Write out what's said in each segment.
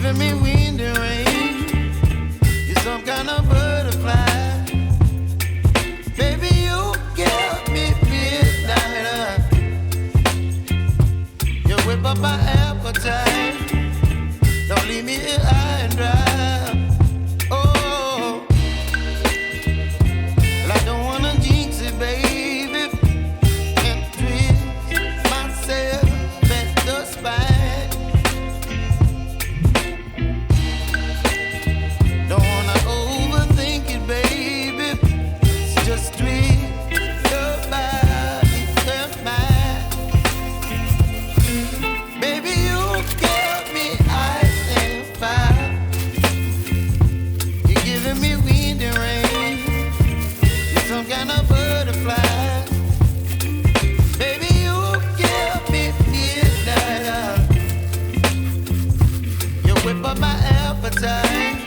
giving me wind and rain. You're some kind of butterfly. Baby, you give me midnight. You whip up my appetite. Don't leave me here high and dry. Oh, well, I don't wanna jinx it, baby, and twist myself at the spine. Don't wanna overthink it, baby. It's just twist your body and mine. Baby, you give me ice and fire. You're giving me wind and rain. You're some kind of butterfly. Baby, you give me midnight. You whip up my appetite.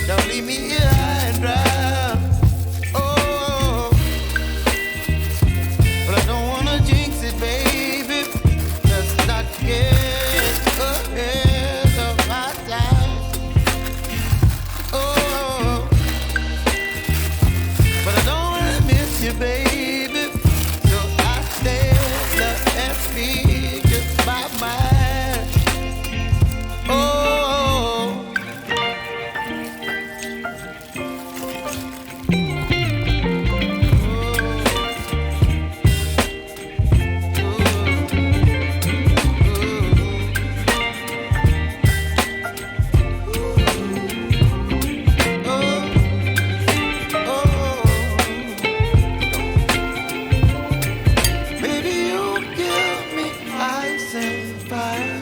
Don't leave me here high and dry. Oh, but I don't wanna jinx it, baby. Let's not get ahead of my time. Oh, but I don't wanna miss you, baby. So I stand up and speak just my mind. Oh. Baby, you give me ice and fire.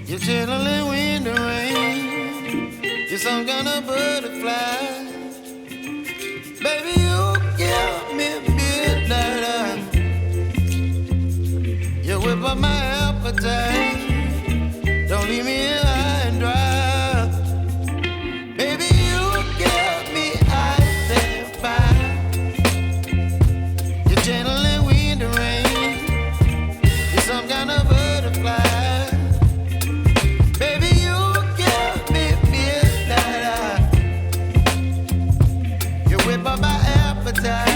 You're chilling wind and rain. You're some kind of butterfly. Baby, you give me midnight. You whip up my appetite. Don't leave me here high and dry. Baby, you give me ice and fire. You're channeling wind and rain. You're some kind of butterfly. Baby, you give me midnight. You whip up my appetite.